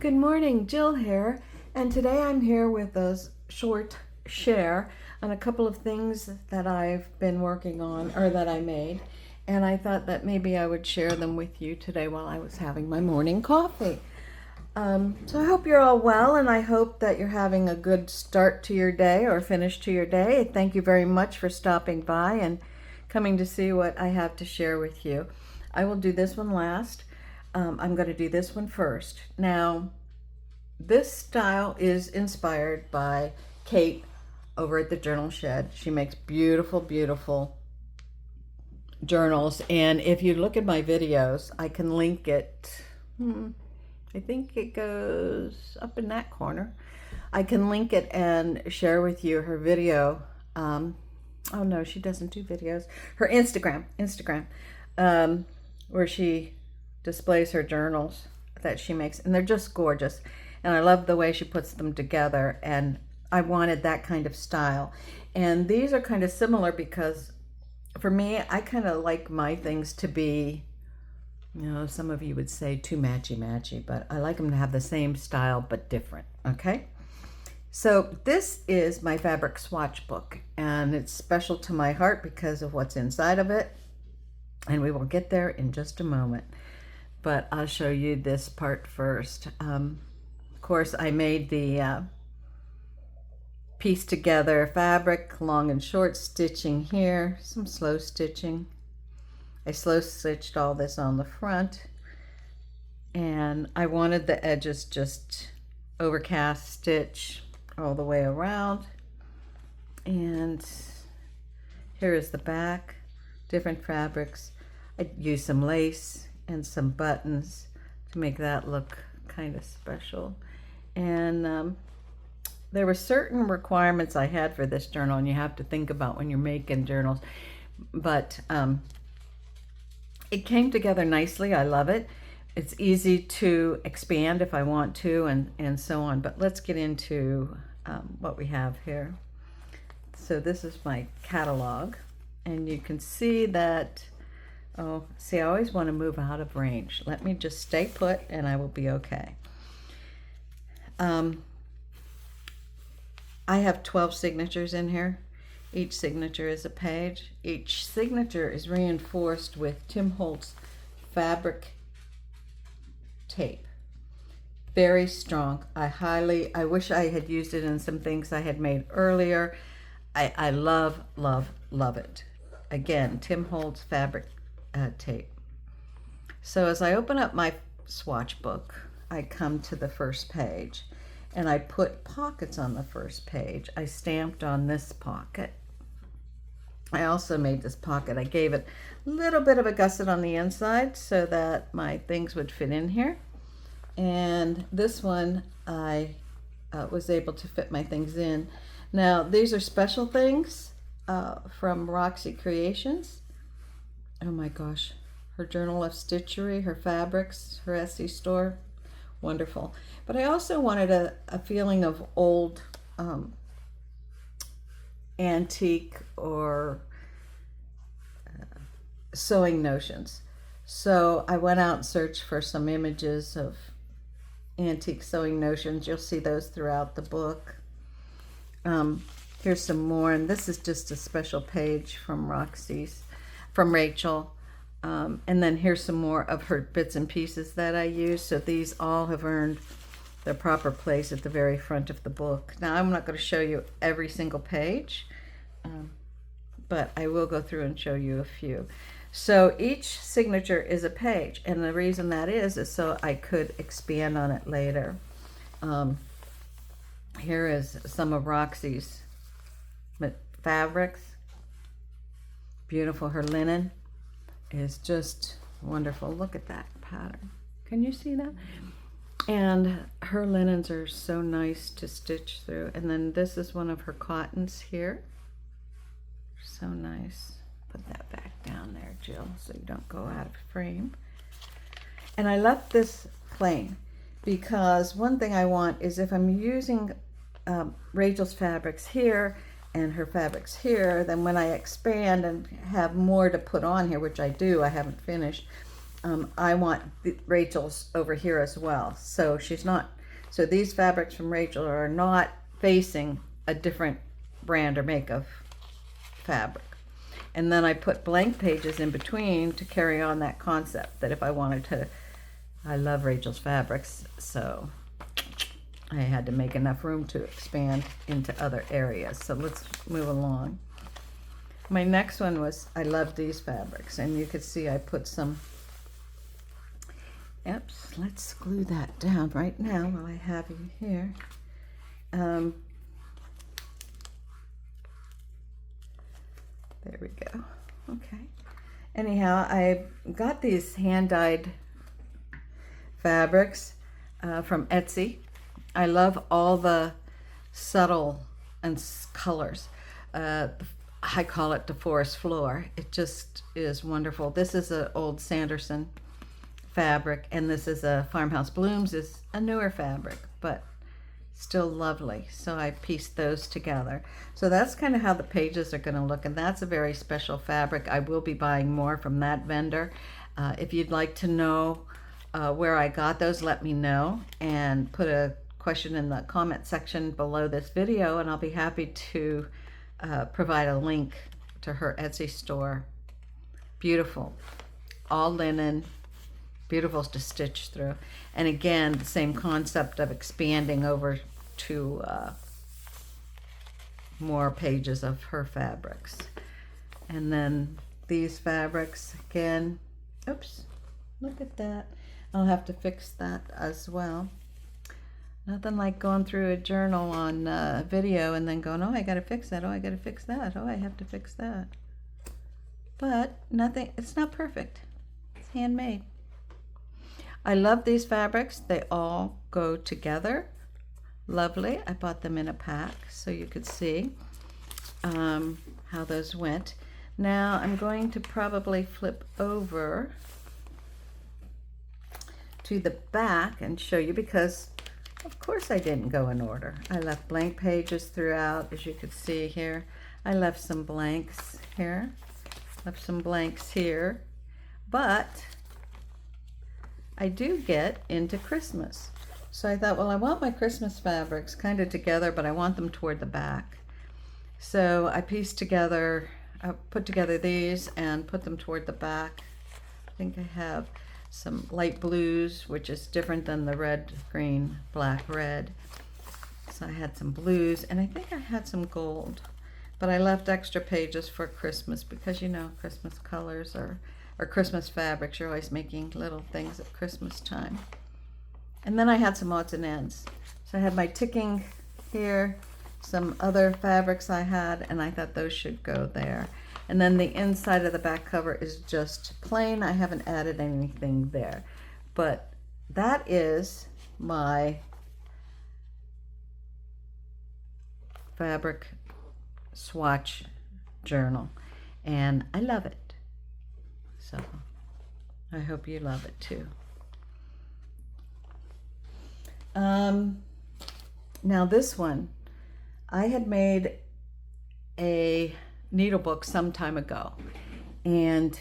Good morning, Jill here, and today I'm here with a short share on a couple of things that I've been working on, or that I made, and I thought that maybe I would share them with you today while I was having my morning coffee. So I hope you're all well, and I hope that you're having a good start to your day or finish to your day. Thank you very much for stopping by and coming to see what I have to share with you. I will do this one last. I'm going to do this one first. Now, this style is inspired by Kate over at the Journal Shed. She makes beautiful, beautiful journals. And if you look at my videos, I can link it. I think it goes up in that corner. I can link it and share with you her video. Oh no, she doesn't do videos. Her Instagram, where she displays her journals that she makes, and they're just gorgeous. And I love the way she puts them together, and I wanted that kind of style. And these are kind of similar because for me, I kind of like my things to be, you know, some of you would say too matchy-matchy, but I like them to have the same style but different, okay? So this is my fabric swatch book, and it's special to my heart because of what's inside of it, and we will get there in just a moment. But I'll show you this part first. Of course, I made the piece together fabric, long and short stitching here, some slow stitching. I slow stitched all this on the front, and I wanted the edges just overcast stitch all the way around. And here is the back, different fabrics. I used some lace and some buttons to make that look kind of special. And there were certain requirements I had for this journal, and you have to think about when you're making journals, but it came together nicely. I love it. It's easy to expand if I want to, and so on. But let's get into what we have here. So this is my catalog, and you can see that. Oh, see, I always want to move out of range. Let me just stay put and I will be okay. I have 12 signatures in here. Each signature is a page. Each signature is reinforced with Tim Holtz fabric tape. Very strong. I wish I had used it in some things I had made earlier. I love, love, love it. Again, Tim Holtz fabric tape. So as I open up my swatch book, I come to the first page, and I put pockets on the first page. I stamped on this pocket. I also made this pocket. I gave it a little bit of a gusset on the inside so that my things would fit in here. And this one, I was able to fit my things in. Now, these are special things from Roxy Creations. Oh my gosh, her Journal of Stitchery, her fabrics, her Etsy store, wonderful. But I also wanted a feeling of old antique or sewing notions. So I went out and searched for some images of antique sewing notions. You'll see those throughout the book. Here's some more, and this is just a special page from Rachel. And then here's some more of her bits and pieces that I use. So these all have earned their proper place at the very front of the book. Now, I'm not going to show you every single page, but I will go through and show you a few. So each signature is a page, and the reason that is so I could expand on it later. Here is some of Roxy's fabrics. Beautiful. Her linen is just wonderful. Look at that pattern. Can you see that? And her linens are so nice to stitch through. And then this is one of her cottons here. So nice. Put that back down there, Jill, so you don't go out of frame. And I left this plain because one thing I want is if I'm using Rachel's fabrics here and her fabrics here, then when I expand and have more to put on here, which I do, I haven't finished, I want Rachel's over here as well. So so these fabrics from Rachel are not facing a different brand or make of fabric. And then I put blank pages in between to carry on that concept that if I wanted to, I love Rachel's fabrics, so I had to make enough room to expand into other areas. So let's move along. My next one was, I love these fabrics, and you could see I put some, oops, let's glue that down right now while I have you here. There we go. Okay. Anyhow, I got these hand-dyed fabrics from Etsy. I love all the subtle and colors. I call it the forest floor. It just is wonderful. This is an old Sanderson fabric, and this is a Farmhouse Blooms, is a newer fabric, but still lovely. So I pieced those together. So that's kind of how the pages are going to look, and that's a very special fabric. I will be buying more from that vendor. If you'd like to know where I got those, let me know, and put a question in the comment section below this video, and I'll be happy to provide a link to her Etsy store. Beautiful, all linen, beautiful to stitch through. And again, the same concept of expanding over to more pages of her fabrics. And then these fabrics again, oops, look at that. I'll have to fix that as well. Nothing like going through a journal on video and then going, oh, I gotta fix that, oh, I gotta fix that, oh, I have to fix that. But nothing, it's not perfect. It's handmade. I love these fabrics. They all go together. Lovely. I bought them in a pack so you could see how those went. Now I'm going to probably flip over to the back and show you, because of course I didn't go in order. I left blank pages throughout, as you could see here. I left some blanks here, left some blanks here, but I do get into Christmas. So I thought, well, I want my Christmas fabrics kind of together, but I want them toward the back. So I pieced together, I put together these and put them toward the back. I think I have some light blues, which is different than the red, green, black, red. So I had some blues, and I think I had some gold. But I left extra pages for Christmas because, you know, Christmas colors or Christmas fabrics, you're always making little things at Christmas time. And then I had some odds and ends. So I had my ticking here, some other fabrics I had, and I thought those should go there. And then the inside of the back cover is just plain. I haven't added anything there. But that is my fabric swatch journal, and I love it. So I hope you love it too. Now this one, I had made a needle book some time ago, and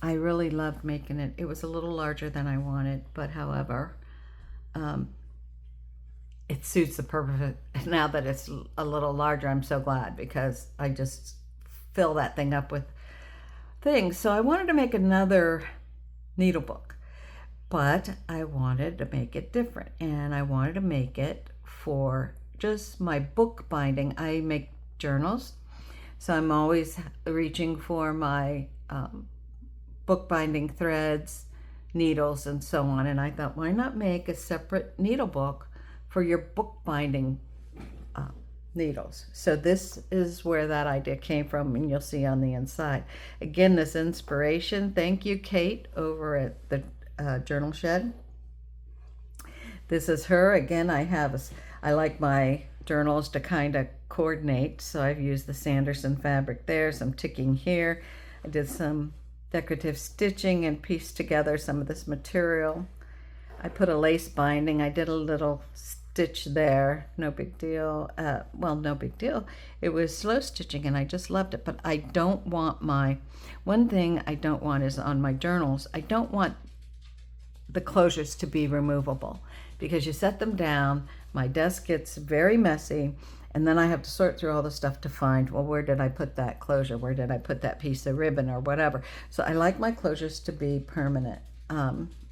I really loved making it. It was a little larger than I wanted, but however, it suits the purpose. Now that it's a little larger, I'm so glad, because I just fill that thing up with things. So I wanted to make another needle book, but I wanted to make it different, and I wanted to make it for just my book binding. I make journals, so I'm always reaching for my book binding threads, needles, and so on. And I thought, why not make a separate needle book for your book binding needles? So this is where that idea came from, and you'll see on the inside. Again, this inspiration, thank you, Kate, over at the Journal Shed. This is her. Again, I like my journals to kind of coordinate, so I've used the Sanderson fabric there, some ticking here. I did some decorative stitching and pieced together some of this material. I put a lace binding. I did a little stitch there, no big deal. Well, no big deal. It was slow stitching and I just loved it, but I don't want one thing I don't want is on my journals, I don't want the closures to be removable, because you set them down, my desk gets very messy, and then I have to sort through all the stuff to find, well, where did I put that closure? Where did I put that piece of ribbon or whatever? So I like my closures to be permanent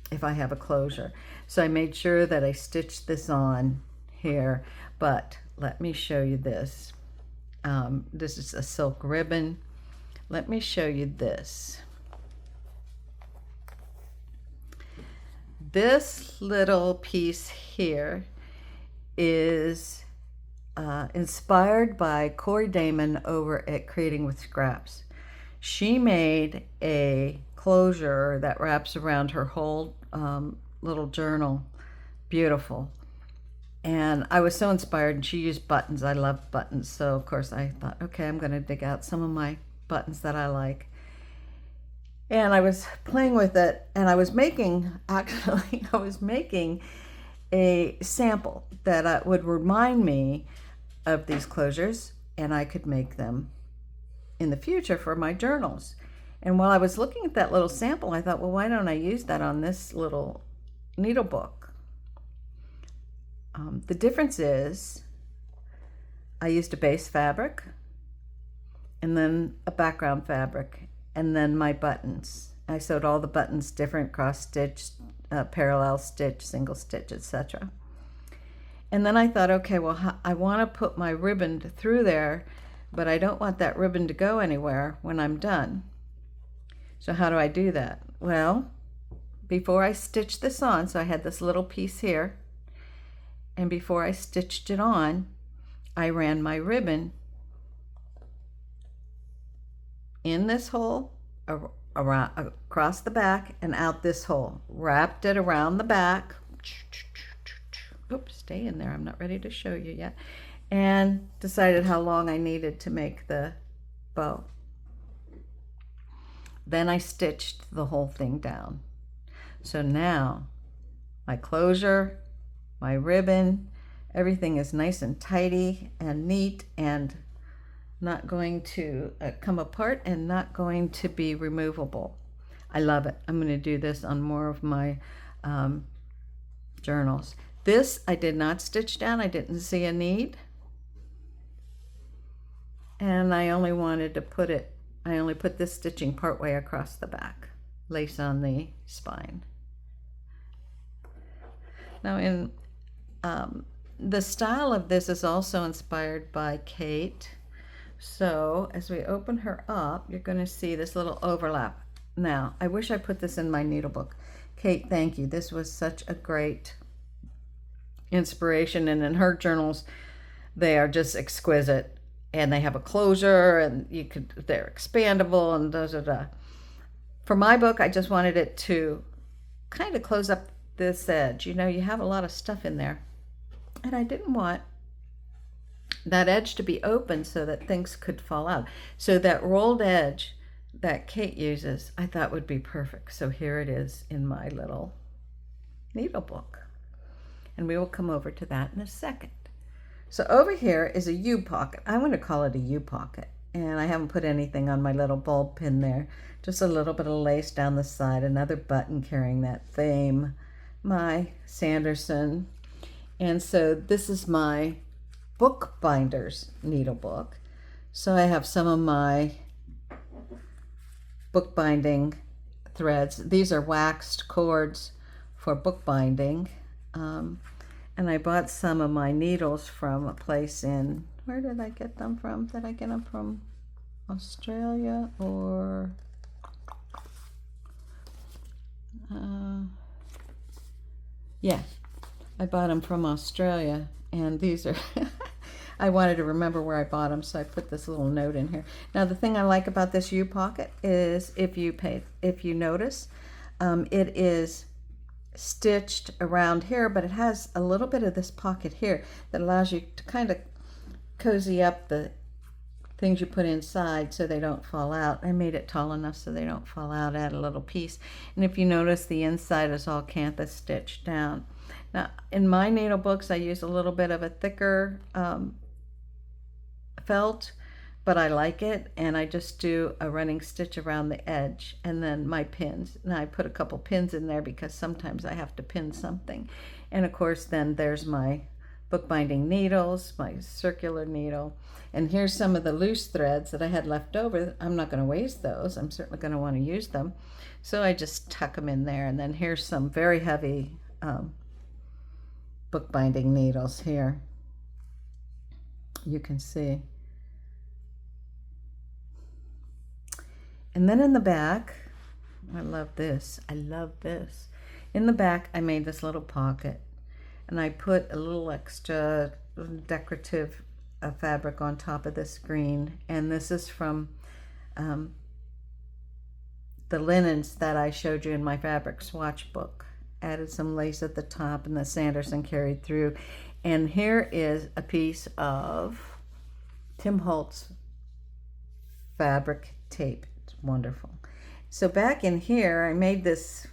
if I have a closure. So I made sure that I stitched this on here, but let me show you this. This is a silk ribbon. Let me show you this. This little piece here is inspired by Corey Damon over at Creating with Scraps. She made a closure that wraps around her whole little journal. Beautiful. And I was so inspired, and she used buttons. I love buttons. So of course I thought, okay, I'm going to dig out some of my buttons that I like. And I was playing with it, and I was making a sample that would remind me of these closures, and I could make them in the future for my journals. And while I was looking at that little sample, I thought, well, why don't I use that on this little needle book? The difference is I used a base fabric and then a background fabric and then my buttons. I sewed all the buttons different, cross stitch, parallel stitch, single stitch, etc. And then I thought, okay, well, I want to put my ribbon through there, but I don't want that ribbon to go anywhere when I'm done. So how do I do that? Well, before I stitched this on, so I had this little piece here, and before I stitched it on, I ran my ribbon in this hole, around, across the back, and out this hole. Wrapped it around the back. Oops, stay in there. I'm not ready to show you yet. And decided how long I needed to make the bow. Then I stitched the whole thing down. So now my closure, my ribbon, everything is nice and tidy and neat and not going to come apart and not going to be removable. I love it. I'm going to do this on more of my journals. This I did not stitch down. I didn't see a need. And I only wanted to put it, I only put this stitching partway across the back, lace on the spine. Now in the style of this is also inspired by Kate. So as we open her up, you're going to see this little overlap. Now, I wish I put this in my needle book. Kate, thank you. This was such a great inspiration, and in her journals, they are just exquisite. And they have a closure, and they're expandable, and da. For my book, I just wanted it to kind of close up this edge. You know, you have a lot of stuff in there, and I didn't want that edge to be open so that things could fall out. So that rolled edge that Kate uses, I thought would be perfect. So here it is in my little needle book. And we will come over to that in a second. So over here is a U pocket. I'm going to call it a U pocket. And I haven't put anything on my little bulb pin there. Just a little bit of lace down the side, another button carrying that theme, my Sanderson. And so this is my bookbinder's needle book. So I have some of my bookbinding threads. These are waxed cords for bookbinding. And I bought some of my needles from a place in, where did I get them from? Did I get them from Australia or yeah, I bought them from Australia, and these are I wanted to remember where I bought them, so I put this little note in here. Now the thing I like about this U pocket is if you notice, it is stitched around here, but it has a little bit of this pocket here that allows you to kind of cozy up the things you put inside so they don't fall out. I made it tall enough so they don't fall out. Add a little piece. And if you notice, the inside is all canthus stitched down. Now, in my needle books, I use a little bit of a thicker felt, but I like it, and I just do a running stitch around the edge, and then my pins. And I put a couple pins in there because sometimes I have to pin something. And of course, then there's my bookbinding needles, my circular needle, and here's some of the loose threads that I had left over. I'm not going to waste those. I'm certainly going to want to use them, so I just tuck them in there. And then here's some very heavy bookbinding needles here. You can see. And then in the back, I love this. I love this. In the back, I made this little pocket, and I put a little extra decorative fabric on top of this green. And this is from the linens that I showed you in my fabric swatch book. Added some lace at the top, and the Sanderson carried through. And here is a piece of Tim Holtz fabric tape. It's wonderful. So back in here, I made this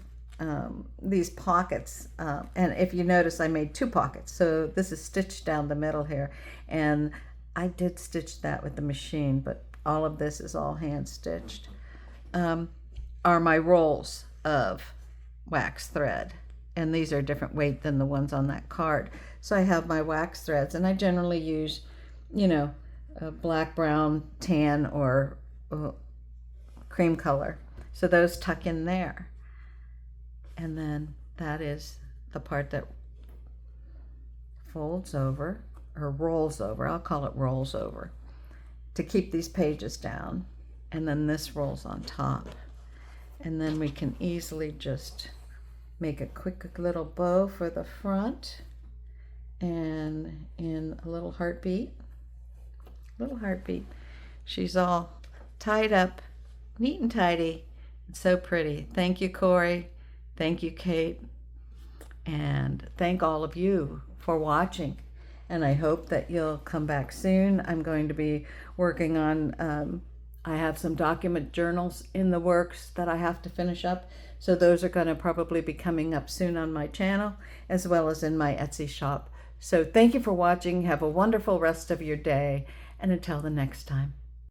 these pockets, and if you notice, I made 2 pockets. So this is stitched down the middle here, and I did stitch that with the machine, but all of this is all hand stitched. Are my rolls of wax thread, and these are different weight than the ones on that card. So I have my wax threads, and I generally use, you know, black, brown, tan, or cream color. So those tuck in there. And then that is the part that folds over, or rolls over. I'll call it rolls over, to keep these pages down. And then this rolls on top. And then we can easily just make a quick little bow for the front, and in a little heartbeat, she's all tied up, neat and tidy. It's so pretty. Thank you, Corey. Thank you, Kate. And thank all of you for watching. And I hope that you'll come back soon. I'm going to be working on, I have some document journals in the works that I have to finish up. So those are going to probably be coming up soon on my channel, as well as in my Etsy shop. So thank you for watching. Have a wonderful rest of your day. And until the next time.